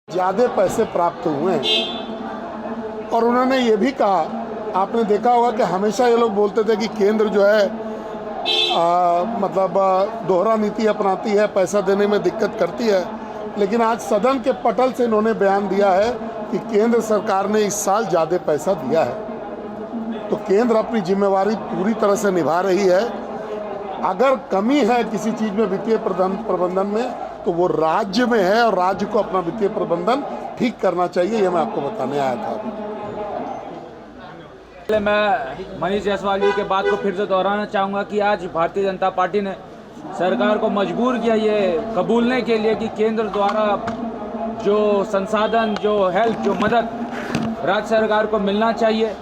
ज़्यादा पैसे प्राप्त हुए हैं। और उन्होंने ये भी कहा, आपने देखा होगा कि हमेशा ये लोग बोलते थे कि केंद्र जो है दोहरा नीति अपनाती है, पैसा देने में दिक्कत करती है। लेकिन आज सदन के पटल से इन्होंने बयान दिया है कि केंद्र सरकार ने इस साल ज़्यादा पैसा दिया है। तो केंद्र अपनी जिम्मेवारी पूरी तरह से निभा रही है। अगर कमी है किसी चीज़ में वित्तीय प्रबंधन में तो वो राज्य में है, और राज्य को अपना वित्तीय प्रबंधन ठीक करना चाहिए। ये मैं आपको बताने आया था। मैं मनीष जायसवाल जी के बात को फिर से दोहराना चाहूँगा कि आज भारतीय जनता पार्टी ने सरकार को मजबूर किया ये कबूलने के लिए कि केंद्र द्वारा जो संसाधन, जो हेल्प, जो मदद राज्य सरकार को मिलना चाहिए,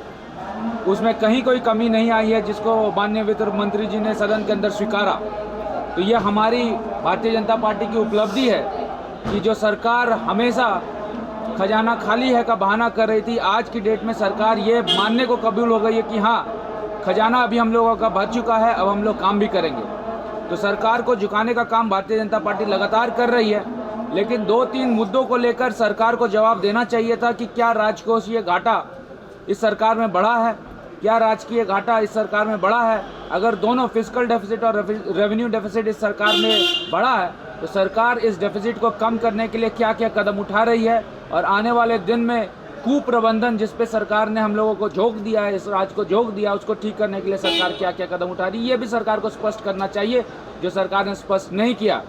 उसमें कहीं कोई कमी नहीं आई है, जिसको माननीय वित्त मंत्री जी ने सदन के अंदर स्वीकारा। तो ये हमारी भारतीय जनता पार्टी की उपलब्धि है कि जो सरकार हमेशा खजाना खाली है का बहाना कर रही थी, आज की डेट में सरकार ये मानने को कबूल हो गई है कि हाँ, खजाना अभी हम लोगों का भर चुका है, अब हम लोग काम भी करेंगे। तो सरकार को झुकाने का काम भारतीय जनता पार्टी लगातार कर रही है। लेकिन 2-3 मुद्दों को लेकर सरकार को जवाब देना चाहिए था कि क्या राजकोषीय घाटा इस सरकार में बढ़ा है, क्या राजकीय घाटा इस सरकार में बढ़ा है। अगर दोनों फिस्कल डेफिसिट और रेवेन्यू डेफिसिट इस सरकार में बढ़ा है तो सरकार इस डेफिसिट को कम करने के लिए क्या क्या कदम उठा रही है, और आने वाले दिन में कुप्रबंधन जिस पे सरकार ने हम लोगों को झोंक दिया है, इस राज्य को झोंक दिया, उसको ठीक करने के लिए सरकार क्या क्या कदम उठा रही है, ये भी सरकार को स्पष्ट करना चाहिए, जो सरकार ने स्पष्ट नहीं किया।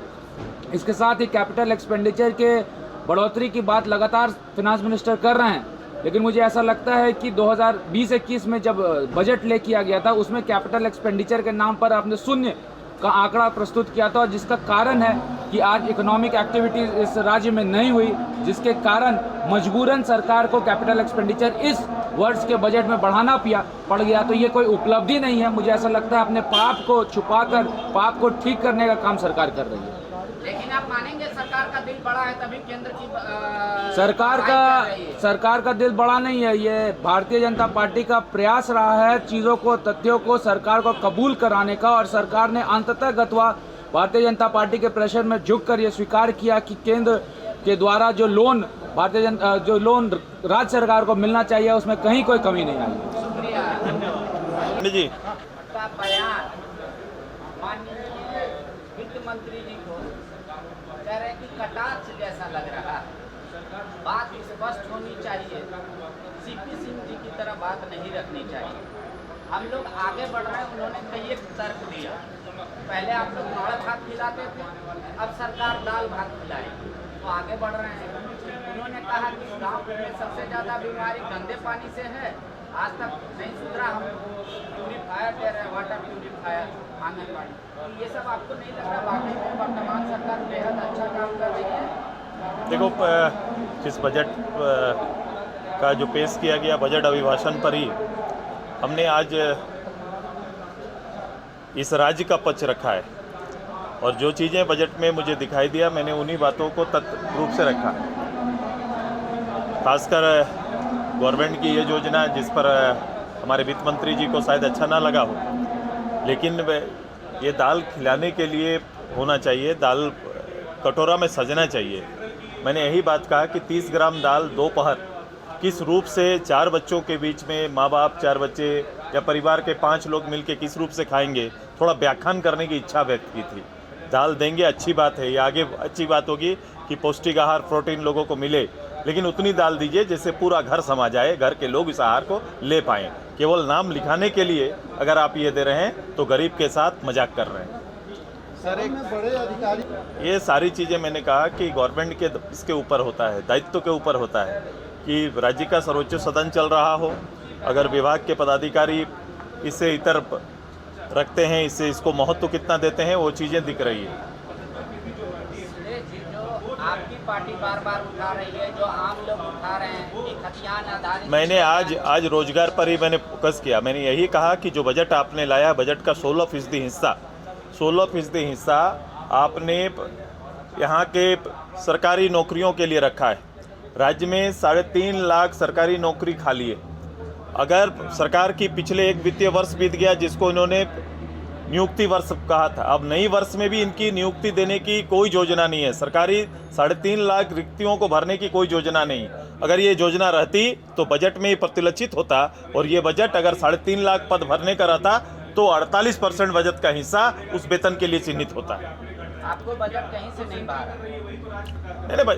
इसके साथ ही कैपिटल एक्सपेंडिचर के बढ़ोतरी की बात लगातार फिनांस मिनिस्टर कर रहे हैं, लेकिन मुझे ऐसा लगता है कि 2020-21 में जब बजट ले किया गया था, उसमें कैपिटल एक्सपेंडिचर के नाम पर आपने शून्य का आंकड़ा प्रस्तुत किया था, और जिसका कारण है कि आज इकोनॉमिक एक्टिविटी इस राज्य में नहीं हुई, जिसके कारण मजबूरन सरकार को कैपिटल एक्सपेंडिचर इस वर्ष के बजट में बढ़ाना पड़ गया। तो ये कोई उपलब्धि नहीं है। मुझे ऐसा लगता है अपने पाप को छुपाकर पाप को ठीक करने का काम सरकार कर रही है। लेकिन आप मानेंगे सरकार का दिल बड़ा है, तभी केंद्र की सरकार का दिल बड़ा नहीं है। ये भारतीय जनता पार्टी का प्रयास रहा है चीज़ों को, तथ्यों को सरकार को कबूल कराने का, और सरकार ने अंततः गतवा भारतीय जनता पार्टी के प्रेशर में झुककर ये स्वीकार किया कि केंद्र के द्वारा जो लोन राज्य सरकार को मिलना चाहिए, उसमें कहीं कोई कमी नहीं आई। शुक्रिया जी का बयान माननीय वित्त मंत्री जी को कह रहे हैं कि कटाक्ष जैसा लग रहा है। बात स्पष्ट होनी चाहिए, सीपी सिंह जी की तरह बात नहीं रखनी चाहिए। हम लोग आगे बढ़ रहे हैं। उन्होंने कई एक तर्क दिया, पहले आप लोग दाल भात खिलाते थे, अब सरकार दाल भात खिलाएगी, तो आगे बढ़ रहे हैं। उन्होंने कहा कि गाँव में सबसे ज़्यादा बीमारी गंदे पानी से है, आज तक नहीं सुधरा। हम प्यूरीफायर दे रहे हैं, वाटर प्यूरीफायर आंगनबाड़ी। तो ये सब आपको नहीं लग रहा वाकई में वर्तमान सरकार बेहद अच्छा काम कर रही है? देखो, जिस बजट का जो पेश किया गया बजट अभिभाषण पर ही हमने आज इस राज्य का पक्ष रखा है, और जो चीज़ें बजट में मुझे दिखाई दिया, मैंने उन्हीं बातों को तत्व रूप से रखा। खासकर गवर्नमेंट की ये योजना जिस पर हमारे वित्त मंत्री जी को शायद अच्छा ना लगा हो, लेकिन ये दाल खिलाने के लिए होना चाहिए, दाल कटोरा में सजना चाहिए। मैंने यही बात कहा कि 30 ग्राम दाल दोपहर किस रूप से 4 बच्चों के बीच में, माँ बाप 4 बच्चे या परिवार के 5 लोग मिलकर किस रूप से खाएंगे, थोड़ा व्याख्यान करने की इच्छा व्यक्त की थी। दाल देंगे, अच्छी बात है, ये आगे अच्छी बात होगी कि पौष्टिक आहार, प्रोटीन लोगों को मिले, लेकिन उतनी दाल दीजिए जिससे पूरा घर समा जाए, घर के लोग इस आहार को ले पाएँ। केवल नाम लिखाने के लिए अगर आप ये दे रहे हैं तो गरीब के साथ मजाक कर रहे हैं। सर, एक बड़े अधिकारी, ये सारी चीज़ें मैंने कहा कि गवर्नमेंट के इसके ऊपर होता है, दायित्व के ऊपर होता है कि राज्य का सर्वोच्च सदन चल रहा हो, अगर विभाग के पदाधिकारी इससे इतर रखते हैं, इससे इसको महत्व कितना देते हैं, वो चीज़ें दिख रही है। जो आपकी पार्टी बार बार उठा रही है, जो आम लोग उठा रहे हैं कि खतियान आधारित, मैंने आज रोजगार पर ही मैंने फोकस किया। मैंने यही कहा कि जो बजट आपने लाया, बजट का 16% हिस्सा आपने यहाँ के सरकारी नौकरियों के लिए रखा है। राज्य में 3.5 लाख सरकारी नौकरी खाली है। अगर सरकार की पिछले एक वित्तीय वर्ष बीत गया जिसको इन्होंने नियुक्ति वर्ष कहा था। अब नई वर्ष में भी इनकी नियुक्ति देने की कोई योजना नहीं है। सरकारी 3.5 लाख रिक्तियों को भरने की कोई योजना नहीं। अगर ये योजना रहती तो बजट में ही प्रतिलक्षित होता, और ये बजट अगर 3.5 लाख पद भरने का रहता तो 48% बजट का हिस्सा उस वेतन के लिए चिन्हित होता। आपको बजट कहीं से नहीं बाहर नहीं भाई,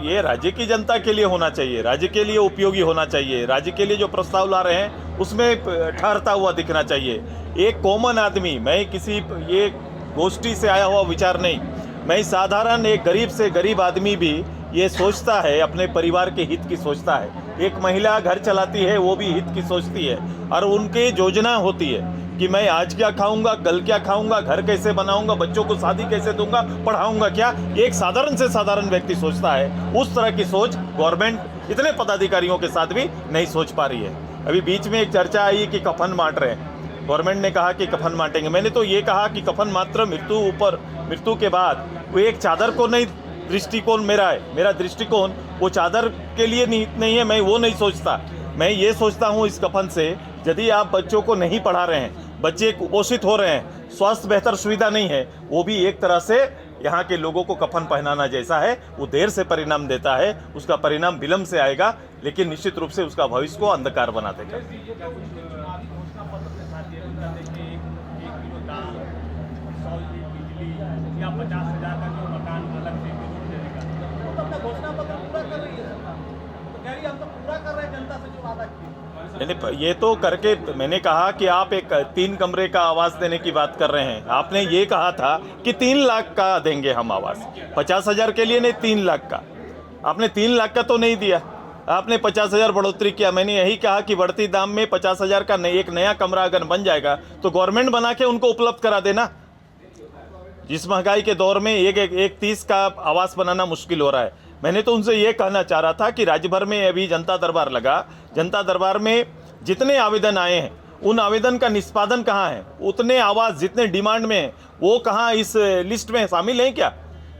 ये राज्य की जनता के लिए होना चाहिए, राज्य के लिए उपयोगी होना चाहिए। राज्य के लिए जो प्रस्ताव ला रहे हैं उसमें ठहरता हुआ दिखना चाहिए। एक कॉमन आदमी, मैं किसी ये गोष्ठी से आया हुआ विचार नहीं, मैं साधारण एक गरीब से गरीब आदमी भी ये सोचता है, अपने परिवार के हित की सोचता है। एक महिला घर चलाती है, वो भी हित की सोचती है, और उनकी योजना होती है कि मैं आज क्या खाऊंगा, कल क्या खाऊंगा, घर कैसे बनाऊंगा, बच्चों को शादी कैसे दूंगा, पढ़ाऊंगा क्या। एक साधारण से साधारण व्यक्ति सोचता है। उस तरह की सोच गवर्नमेंट इतने पदाधिकारियों के साथ भी नहीं सोच पा रही है। अभी बीच में एक चर्चा आई कि कफन बांट रहे हैं, गवर्नमेंट ने कहा कि कफन बांटेंगे। मैंने तो ये कहा कि कफन मात्र मृत्यु के बाद वो एक चादर को नहीं, दृष्टिकोण मेरा दृष्टिकोण वो चादर के लिए नहीं है। मैं वो नहीं सोचता, मैं ये सोचता हूँ इस कफन से, यदि आप बच्चों को नहीं पढ़ा रहे हैं, बच्चे कुपोषित हो रहे हैं, स्वास्थ्य बेहतर सुविधा नहीं है, वो भी एक तरह से यहाँ के लोगों को कफन पहनाना जैसा है। वो देर से परिणाम देता है, उसका परिणाम विलंब से आएगा, लेकिन निश्चित रूप से उसका भविष्य को अंधकार बना देगा। ये तो करके मैंने कहा कि आप एक 3 कमरे का आवास देने की बात कर रहे हैं। आपने ये कहा था कि 3 लाख का देंगे हम आवास, 50,000 के लिए नहीं, 3 लाख का। आपने 3 लाख का तो नहीं दिया, आपने 50,000 बढ़ोतरी किया। मैंने यही कहा कि बढ़ती दाम में 50,000 का एक नया कमरा अगर बन जाएगा तो गवर्नमेंट बना के उनको उपलब्ध करा देना। जिस महंगाई के दौर में एक 30 का आवास बनाना मुश्किल हो रहा है। मैंने तो उनसे ये कहना चाह रहा था कि राज्य भर में अभी जनता दरबार लगा, जनता दरबार में जितने आवेदन आए हैं उन आवेदन का निष्पादन कहाँ है, उतने आवास जितने डिमांड में हैं वो कहाँ इस लिस्ट में शामिल हैं क्या?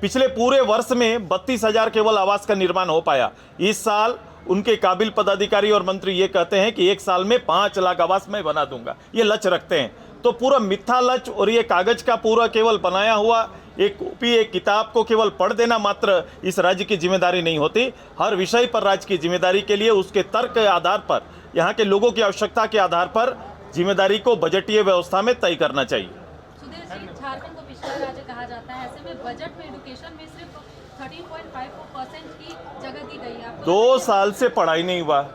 पिछले पूरे वर्ष में 32,000 केवल आवास का निर्माण हो पाया। इस साल उनके काबिल पदाधिकारी और मंत्री ये कहते हैं कि 1 साल में 5 लाख आवास मैं बना दूंगा, ये लक्ष्य रखते हैं। तो पूरा मिथ्या लक्ष्य और ये कागज का पूरा केवल बनाया हुआ एक कॉपी, एक किताब को केवल पढ़ देना मात्र इस राज्य की जिम्मेदारी नहीं होती। हर विषय पर राज्य की जिम्मेदारी के लिए उसके तर्क के आधार पर, यहाँ के लोगों की आवश्यकता के आधार पर जिम्मेदारी को बजटीय व्यवस्था में तय करना चाहिए। सुधीर जी, झारखंड को पिछड़ा राज्य कहा जाता है, ऐसे में बजट में एजुकेशन में सिर्फ 13.54% की जगह दी गई है। 2 साल से पढ़ाई नहीं हुआ।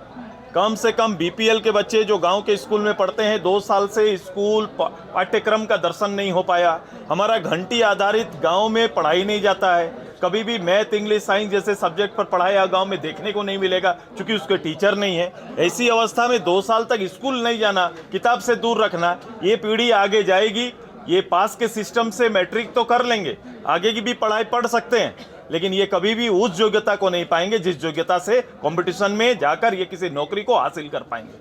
कम से कम बीपीएल के बच्चे जो गांव के स्कूल में पढ़ते हैं, 2 साल से स्कूल पाठ्यक्रम का दर्शन नहीं हो पाया। हमारा घंटी आधारित गांव में पढ़ाई नहीं जाता है। कभी भी मैथ, इंग्लिश, साइंस जैसे सब्जेक्ट पर पढ़ाया गांव में देखने को नहीं मिलेगा, क्योंकि उसके टीचर नहीं है। ऐसी अवस्था में 2 साल तक स्कूल नहीं जाना, किताब से दूर रखना, ये पीढ़ी आगे जाएगी। ये पास के सिस्टम से मैट्रिक तो कर लेंगे, आगे की भी पढ़ाई पढ़ सकते हैं, लेकिन ये कभी भी उस योग्यता को नहीं पाएंगे जिस योग्यता से कंपटीशन में जाकर ये किसी नौकरी को हासिल कर पाएंगे।